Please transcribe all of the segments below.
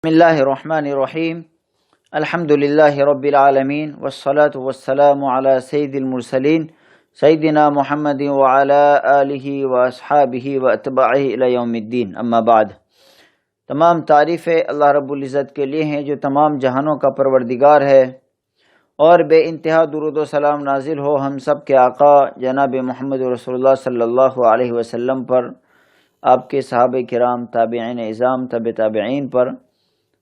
بسم اللہ الرحمن الرحیم الحمد للہ رب العالمین والصلاة والسلام علی سید المرسلین سیدنا محمد وعلی آلہ واصحابہ واتباعہ الی یوم الدین اما بعد۔ تمام تعریفیں اللہ رب العزت کے لیے ہیں جو تمام جہانوں کا پروردگار ہے، اور بے انتہا درود و سلام نازل ہو ہم سب کے آقا جناب محمد رسول اللہ صلی اللہ علیہ وسلم پر، آپ کے صحابہ کرام، تابعین اعظام، تبع تابعین پر،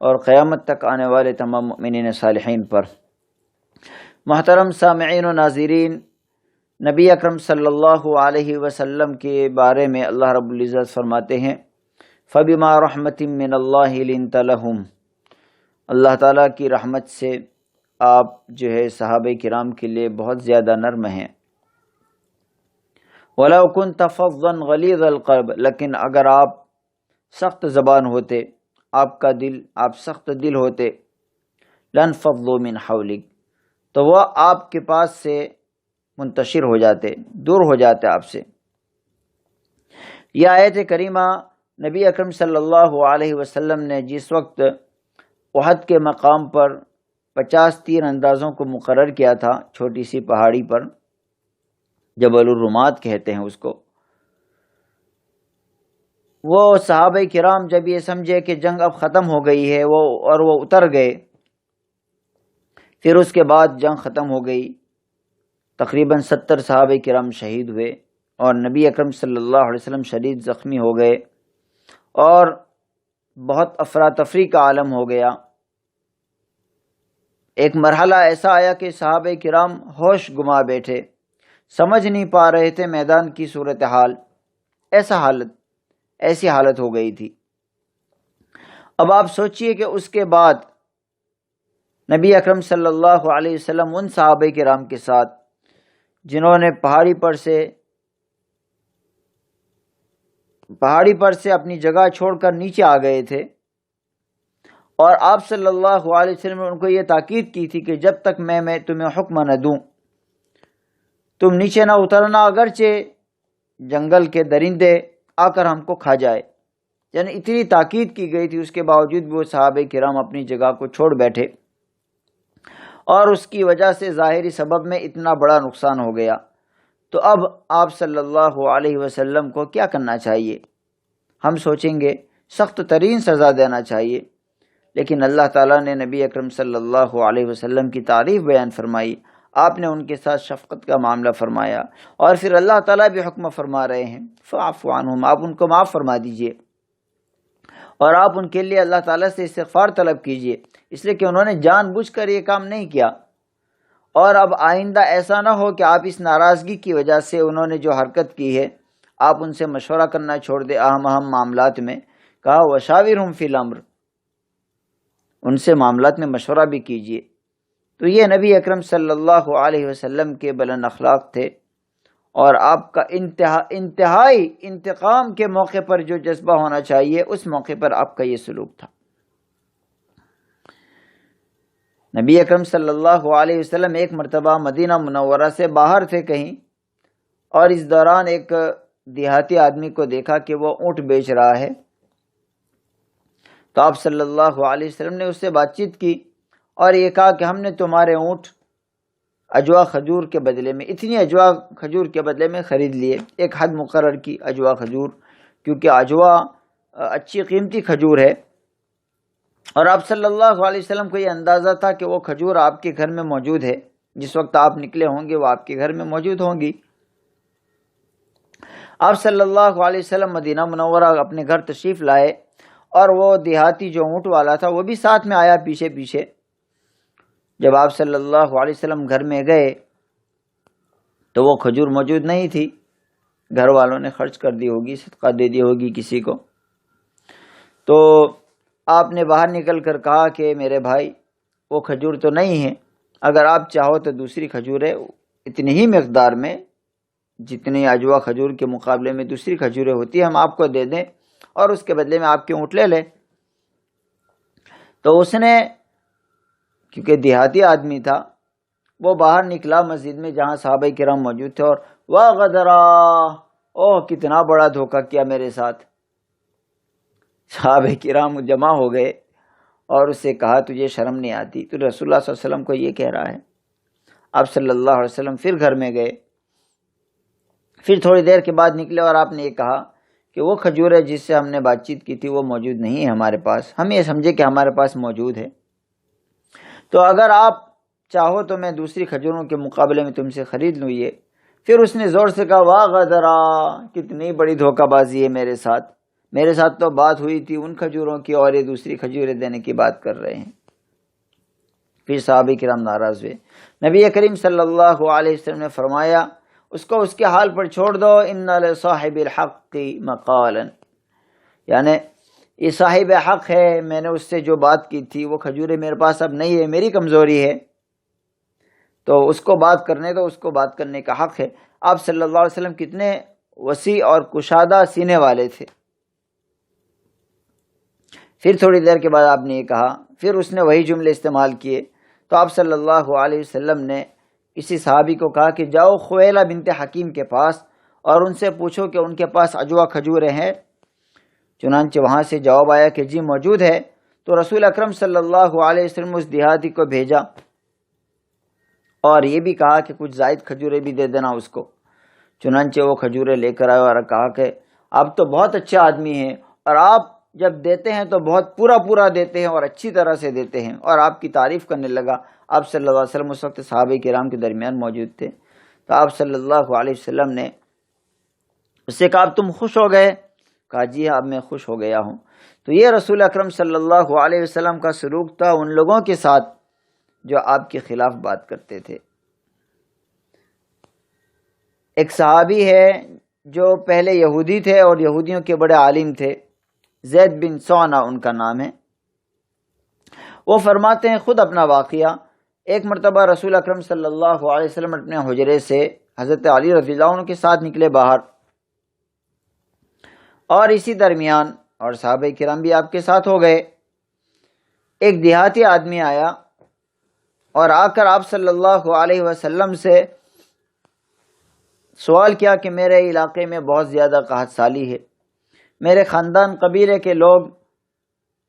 اور قیامت تک آنے والے تمام مؤمنین صالحین پر۔ محترم سامعین و ناظرین، نبی اکرم صلی اللہ علیہ وسلم کے بارے میں اللہ رب العزت فرماتے ہیں فَبِمَا رَحْمَةٍ مِّنَ اللَّهِ لِنْتَ لَهُمْ، اللہ تعالیٰ کی رحمت سے آپ جو ہے صحابہ کرام کے لیے بہت زیادہ نرم ہیں۔ وَلَوْ كُنْتَ فَظًّا غَلِيظَ الْقَلْبِ، لیکن اگر آپ سخت زبان ہوتے، آپ سخت دل ہوتے، لَانْفَضُّوا مِنْ حَوْلِكَ، تو وہ آپ کے پاس سے منتشر ہو جاتے، دور ہو جاتے آپ سے۔ یہ آیت کریمہ نبی اکرم صلی اللہ علیہ وسلم نے جس وقت احد کے مقام پر 50 تیر اندازوں کو مقرر کیا تھا، چھوٹی سی پہاڑی پر، جبل الرمات کہتے ہیں اس کو، وہ صحابہ کرام جب یہ سمجھے کہ جنگ اب ختم ہو گئی ہے وہ اتر گئے، پھر اس کے بعد جنگ ختم ہو گئی، تقریباً 70 صحابہ کرام شہید ہوئے، اور نبی اکرم صلی اللہ علیہ وسلم شدید زخمی ہو گئے، اور بہت افراتفری کا عالم ہو گیا۔ ایک مرحلہ ایسا آیا کہ صحابہ کرام ہوش گما بیٹھے، سمجھ نہیں پا رہے تھے میدان کی صورتحال، ایسی حالت ہو گئی تھی۔ اب آپ سوچئے کہ اس کے بعد نبی اکرم صلی اللہ علیہ وسلم ان صحابہ کرام کے ساتھ جنہوں نے پہاڑی پر سے اپنی جگہ چھوڑ کر نیچے آ گئے تھے، اور آپ صلی اللہ علیہ وسلم نے ان کو یہ تاکید کی تھی کہ جب تک میں تمہیں حکم نہ دوں تم نیچے نہ اترنا، اگرچہ جنگل کے درندے آ کر ہم کو کھا جائے، یعنی اتنی تاکید کی گئی تھی، اس کے باوجود بھی وہ صحابہ کرام اپنی جگہ کو چھوڑ بیٹھے، اور اس کی وجہ سے ظاہری سبب میں اتنا بڑا نقصان ہو گیا۔ تو اب آپ صلی اللہ علیہ وسلم کو کیا کرنا چاہیے؟ ہم سوچیں گے سخت ترین سزا دینا چاہیے، لیکن اللہ تعالیٰ نے نبی اکرم صلی اللہ علیہ وسلم کی تعریف بیان فرمائی، آپ نے ان کے ساتھ شفقت کا معاملہ فرمایا، اور پھر اللہ تعالیٰ بھی حکم فرما رہے ہیں فَاعْفُ عَنْهُمْ، آپ ان کو معاف فرما دیجئے، اور آپ ان کے لیے اللہ تعالیٰ سے استغفار طلب کیجئے، اس لیے کہ انہوں نے جان بوجھ کر یہ کام نہیں کیا، اور اب آئندہ ایسا نہ ہو کہ آپ اس ناراضگی کی وجہ سے انہوں نے جو حرکت کی ہے آپ ان سے مشورہ کرنا چھوڑ دیں اہم معاملات میں۔ کہا وَشَاوِرْهُمْ فِي الْأَمْرِ، ان سے معاملات میں مشورہ بھی کیجئے۔ تو یہ نبی اکرم صلی اللہ علیہ وسلم کے بلند اخلاق تھے، اور آپ کا انتہائی انتقام کے موقع پر جو جذبہ ہونا چاہیے اس موقع پر آپ کا یہ سلوک تھا۔ نبی اکرم صلی اللہ علیہ وسلم ایک مرتبہ مدینہ منورہ سے باہر تھے کہیں، اور اس دوران ایک دیہاتی آدمی کو دیکھا کہ وہ اونٹ بیچ رہا ہے، تو آپ صلی اللہ علیہ وسلم نے اس سے بات چیت کی اور یہ کہا کہ ہم نے تمہارے اونٹ اجوا کھجور کے بدلے میں، اتنی اجوا کھجور کے بدلے میں خرید لیے، ایک حد مقرر کی اجوا کھجور، کیونکہ اجوا اچھی قیمتی کھجور ہے، اور آپ صلی اللہ علیہ وسلم کو یہ اندازہ تھا کہ وہ کھجور آپ کے گھر میں موجود ہے، جس وقت آپ نکلے ہوں گے وہ آپ کے گھر میں موجود ہوں گی۔ آپ صلی اللہ علیہ وسلم مدینہ منورہ اپنے گھر تشریف لائے، اور وہ دیہاتی جو اونٹ والا تھا وہ بھی ساتھ میں آیا پیچھے پیچھے۔ جب آپ صلی اللہ علیہ وسلم گھر میں گئے تو وہ کھجور موجود نہیں تھی، گھر والوں نے خرچ کر دی ہوگی، صدقہ دے دی ہوگی کسی کو۔ تو آپ نے باہر نکل کر کہا کہ میرے بھائی وہ کھجور تو نہیں ہے، اگر آپ چاہو تو دوسری کھجوریں اتنی ہی مقدار میں جتنی اجوا کھجور کے مقابلے میں دوسری کھجوریں ہوتی ہیں ہم آپ کو دے دیں، اور اس کے بدلے میں آپ کے اونٹ لے لیں۔ تو اس نے، کیونکہ دیہاتی آدمی تھا، وہ باہر نکلا مسجد میں جہاں صحابہ کرام موجود تھے، اور وَغَدَرَا، اوہ کتنا بڑا دھوکہ کیا میرے ساتھ۔ صحابہ کرام جمع ہو گئے اور اسے کہا تجھے شرم نہیں آتی؟ تو رسول اللہ صلی اللہ علیہ وسلم کو یہ کہہ رہا ہے۔ آپ صلی اللہ علیہ وسلم پھر گھر میں گئے، پھر تھوڑی دیر کے بعد نکلے اور آپ نے یہ کہا کہ وہ کھجور ہے جس سے ہم نے بات چیت کی تھی وہ موجود نہیں ہے ہمارے پاس، ہم یہ سمجھے کہ ہمارے پاس موجود ہے، تو اگر آپ چاہو تو میں دوسری کھجوروں کے مقابلے میں تم سے خرید لوں یہ۔ پھر اس نے زور سے کہا واہ غدرا، کتنی بڑی دھوکہ بازی ہے میرے ساتھ تو بات ہوئی تھی ان کھجوروں کی اور یہ دوسری کھجوریں دینے کی بات کر رہے ہیں۔ پھر صحابہ کرام ناراض ہوئے۔ نبی کریم صلی اللہ علیہ وسلم نے فرمایا اس کو اس کے حال پر چھوڑ دو، ان لصاحب الحق مقالا، یعنی یہ صاحب حق ہے، میں نے اس سے جو بات کی تھی وہ کھجوریں میرے پاس اب نہیں ہے، میری کمزوری ہے، تو اس کو بات کرنے دو، اس کو بات کرنے کا حق ہے۔ آپ صلی اللہ علیہ وسلم کتنے وسیع اور کشادہ سینے والے تھے۔ پھر تھوڑی دیر کے بعد آپ نے یہ کہا، پھر اس نے وہی جملے استعمال کیے، تو آپ صلی اللہ علیہ وسلم نے کسی صحابی کو کہا کہ جاؤ خویلہ بنت حکیم کے پاس اور ان سے پوچھو کہ ان کے پاس عجوہ کھجوریں ہیں۔ چنانچہ وہاں سے جواب آیا کہ جی موجود ہے۔ تو رسول اکرم صلی اللہ علیہ وسلم اس دیہاتی کو بھیجا اور یہ بھی کہا کہ کچھ زائد کھجوریں بھی دے دینا اس کو۔ چنانچہ وہ کھجوریں لے کر آئے اور کہا کہ آپ تو بہت اچھے آدمی ہیں اور آپ جب دیتے ہیں تو بہت پورا دیتے ہیں اور اچھی طرح سے دیتے ہیں، اور آپ کی تعریف کرنے لگا۔ آپ صلی اللہ علیہ وسلم اس وقت صحابہ کرام کے درمیان موجود تھے، تو آپ صلی اللہ علیہ وسلم نے اس سے کہا اب تم خوش ہو گئے؟ کہا جی ہاں اب میں خوش ہو گیا ہوں۔ تو یہ رسول اکرم صلی اللہ علیہ وسلم کا سلوک تھا ان لوگوں کے ساتھ جو آپ کے خلاف بات کرتے تھے۔ ایک صحابی ہے جو پہلے یہودی تھے اور یہودیوں کے بڑے عالم تھے، زید بن سونا ان کا نام ہے۔ وہ فرماتے ہیں خود اپنا واقعہ، ایک مرتبہ رسول اکرم صلی اللہ علیہ وسلم اپنے حجرے سے حضرت علی رضی اللہ عنہ کے ساتھ نکلے باہر، اور اسی درمیان اور صحابہ کرام بھی آپ کے ساتھ ہو گئے۔ ایک دیہاتی آدمی آیا اور آ کر آپ صلی اللہ علیہ وسلم سے سوال کیا کہ میرے علاقے میں بہت زیادہ قحط سالی ہے، میرے خاندان قبیلے کے لوگ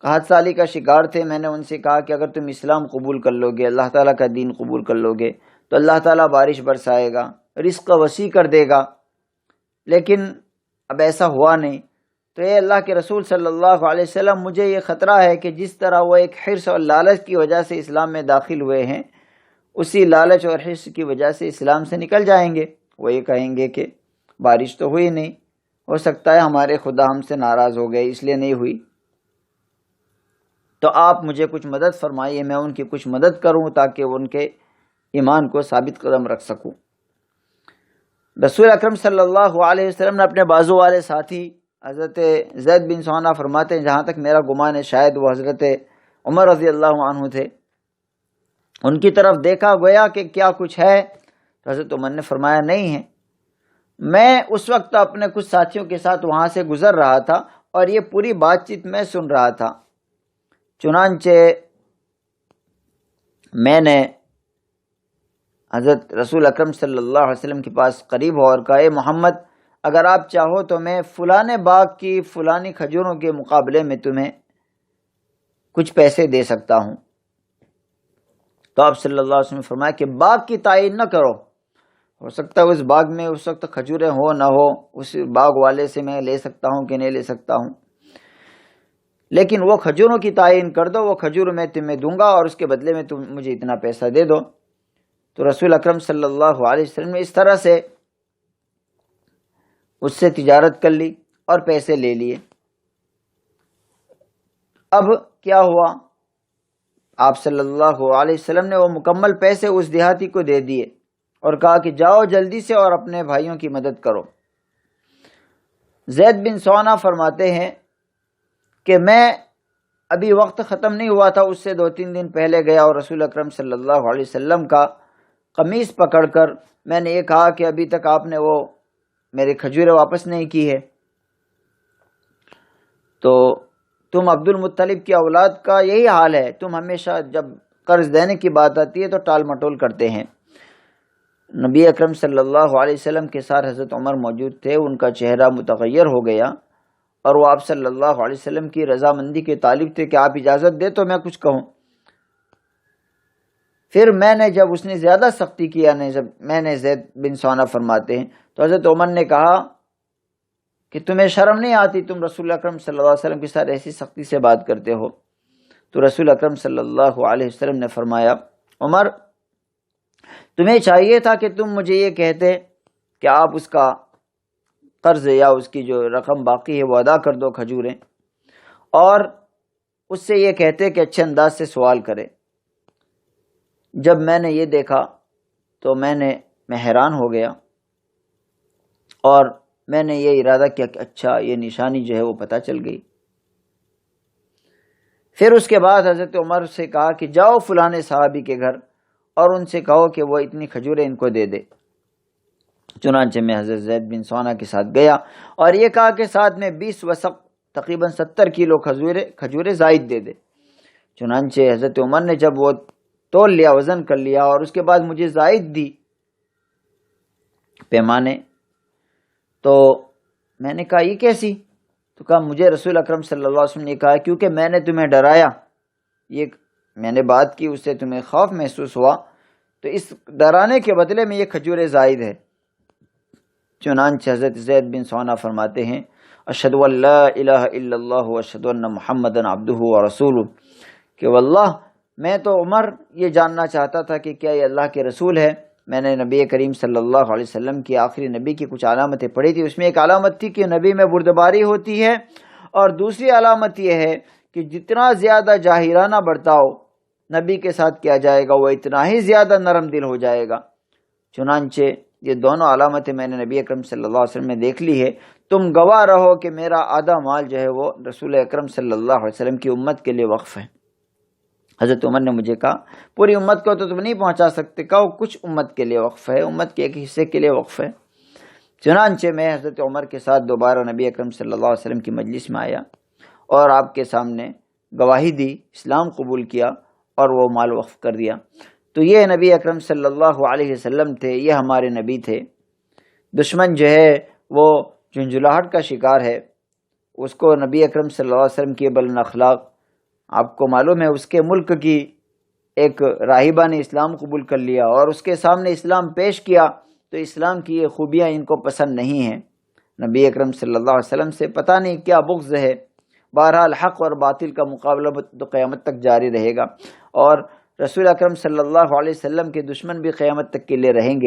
قحط سالی کا شکار تھے۔ میں نے ان سے کہا کہ اگر تم اسلام قبول کر لو گے، اللہ تعالیٰ کا دین قبول کر لو گے تو اللہ تعالیٰ بارش برسائے گا، رزق وسیع کر دے گا، لیکن اب ایسا ہوا نہیں۔ تو اے اللہ کے رسول صلی اللہ علیہ وسلم، مجھے یہ خطرہ ہے کہ جس طرح وہ ایک حرص اور لالچ کی وجہ سے اسلام میں داخل ہوئے ہیں، اسی لالچ اور حرص کی وجہ سے اسلام سے نکل جائیں گے۔ وہ یہ کہیں گے کہ بارش تو ہوئی نہیں، ہو سکتا ہے ہمارے خدا ہم سے ناراض ہو گئے اس لیے نہیں ہوئی، تو آپ مجھے کچھ مدد فرمائیے، میں ان کی کچھ مدد کروں تاکہ وہ ان کے ایمان کو ثابت قدم رکھ سکوں۔ رسول اکرم صلی اللہ علیہ وسلم نے اپنے بازو والے ساتھی حضرت زید بن سونا فرماتے ہیں جہاں تک میرا گمان ہے شاید وہ حضرت عمر رضی اللہ عنہ تھے، ان کی طرف دیکھا گویا کہ کیا کچھ ہے، تو حضرت عمر نے فرمایا نہیں ہے۔ میں اس وقت اپنے کچھ ساتھیوں کے ساتھ وہاں سے گزر رہا تھا اور یہ پوری بات چیت میں سن رہا تھا۔ چنانچہ میں نے حضرت رسول اکرم صلی اللہ علیہ وسلم کے پاس قریب ہو اور کہا اے محمد، اگر آپ چاہو تو میں فلانے باغ کی فلانی کھجوروں کے مقابلے میں تمہیں کچھ پیسے دے سکتا ہوں۔ تو آپ صلی اللہ علیہ وسلم نے فرمایا کہ باغ کی تعین نہ کرو، ہو سکتا ہے اس باغ میں اس وقت کھجوریں ہو نہ ہو، اس باغ والے سے میں لے سکتا ہوں کہ نہیں لے سکتا ہوں، لیکن وہ کھجوروں کی تعین کر دو، وہ کھجور میں تمہیں دوں گا اور اس کے بدلے میں تم مجھے اتنا پیسہ دے دو۔ تو رسول اکرم صلی اللہ علیہ وسلم نے اس طرح سے اس سے تجارت کر لی اور پیسے لے لیے۔ اب کیا ہوا، آپ صلی اللہ علیہ وسلم نے وہ مکمل پیسے اس دیہاتی کو دے دیے اور کہا کہ جاؤ جلدی سے اور اپنے بھائیوں کی مدد کرو۔ زید بن سونا فرماتے ہیں کہ میں ابھی وقت ختم نہیں ہوا تھا، اس سے 2-3 دن پہلے گیا اور رسول اکرم صلی اللہ علیہ وسلم کا قمیص پکڑ کر میں نے یہ کہا کہ ابھی تک آپ نے وہ میرے کھجوریں واپس نہیں کی ہے، تو تم عبد المطلب کی اولاد کا یہی حال ہے، تم ہمیشہ جب قرض دینے کی بات آتی ہے تو ٹال مٹول کرتے ہیں۔ نبی اکرم صلی اللہ علیہ وسلم کے ساتھ حضرت عمر موجود تھے، ان کا چہرہ متغیر ہو گیا اور وہ آپ صلی اللہ علیہ وسلم کی رضامندی کے طالب تھے کہ آپ اجازت دے تو میں کچھ کہوں۔ پھر میں نے جب اس نے زیادہ سختی کیا، جب میں نے، زید بن ثعانہ فرماتے ہیں، تو حضرت عمر نے کہا کہ تمہیں شرم نہیں آتی، تم رسول اکرم صلی اللہ علیہ وسلم کے ساتھ ایسی سختی سے بات کرتے ہو؟ تو رسول اکرم صلی اللہ علیہ وسلم نے فرمایا، عمر تمہیں چاہیے تھا کہ تم مجھے یہ کہتے کہ آپ اس کا قرض یا اس کی جو رقم باقی ہے وہ ادا کر دو کھجوریں، اور اس سے یہ کہتے کہ اچھے انداز سے سوال کرے۔ جب میں نے یہ دیکھا تو میں حیران ہو گیا، اور میں نے یہ ارادہ کیا کہ اچھا یہ نشانی جو ہے وہ پتہ چل گئی۔ پھر اس کے بعد حضرت عمر سے کہا کہ جاؤ فلانے صحابی کے گھر اور ان سے کہو کہ وہ اتنی کھجوریں ان کو دے دے۔ چنانچہ میں حضرت زید بن ثعانہ کے ساتھ گیا اور یہ کہا کہ ساتھ میں 20 وسق تقریباً 70 کلو کھجوریں زائد دے دے۔ چنانچہ حضرت عمر نے جب وہ تول لیا، وزن کر لیا، اور اس کے بعد مجھے زائد دی پیمانے، تو میں نے کہا یہ کیسی؟ تو کہا مجھے رسول اکرم صلی اللہ علیہ وسلم نے کہا کیونکہ میں نے تمہیں ڈرایا، یہ میں نے بات کی، اس سے تمہیں خوف محسوس ہوا، تو اس ڈرانے کے بدلے میں یہ کھجوریں زائد ہے۔ چنانچہ حضرت زید بن ثعانہ فرماتے ہیں، اشہد ان لا الہ الا اللہ واشہد ان محمدًا عبدہ ورسولہ، کہ واللہ میں تو عمر یہ جاننا چاہتا تھا کہ کیا یہ اللہ کے رسول ہے۔ میں نے نبی کریم صلی اللہ علیہ وسلم کی آخری نبی کی کچھ علامتیں پڑھی تھی، اس میں ایک علامت تھی کہ نبی میں بردباری ہوتی ہے، اور دوسری علامت یہ ہے کہ جتنا زیادہ جاہرانہ برتاؤ نبی کے ساتھ کیا جائے گا وہ اتنا ہی زیادہ نرم دل ہو جائے گا۔ چنانچہ یہ دونوں علامتیں میں نے نبی اکرم صلی اللہ علیہ وسلم میں دیکھ لی ہے، تم گواہ رہو کہ میرا آدھا مال جو ہے وہ رسول اکرم صلی اللہ علیہ وسلم کی امت کے لیے وقف ہے۔ حضرت عمر نے مجھے کہا پوری امت کو تو تم نہیں پہنچا سکتے، کہو کچھ امت کے لیے وقف ہے، امت کے ایک حصے کے لیے وقف ہے۔ چنانچہ میں حضرت عمر کے ساتھ دوبارہ نبی اکرم صلی اللہ علیہ وسلم کی مجلس میں آیا اور آپ کے سامنے گواہی دی، اسلام قبول کیا اور وہ مال وقف کر دیا۔ تو یہ نبی اکرم صلی اللہ علیہ وسلم تھے، یہ ہمارے نبی تھے۔ دشمن جو ہے وہ جھنجھلاہٹ کا شکار ہے، اس کو نبی اکرم صلی اللہ علیہ وسلم کی بلند اخلاق، آپ کو معلوم ہے اس کے ملک کی ایک راہبہ نے اسلام قبول کر لیا اور اس کے سامنے اسلام پیش کیا، تو اسلام کی یہ خوبیاں ان کو پسند نہیں ہیں۔ نبی اکرم صلی اللہ علیہ وسلم سے پتہ نہیں کیا بغض ہے۔ بہرحال حق اور باطل کا مقابلہ تو قیامت تک جاری رہے گا، اور رسول اکرم صلی اللہ علیہ وسلم کے دشمن بھی قیامت تک کے لیے رہیں گے۔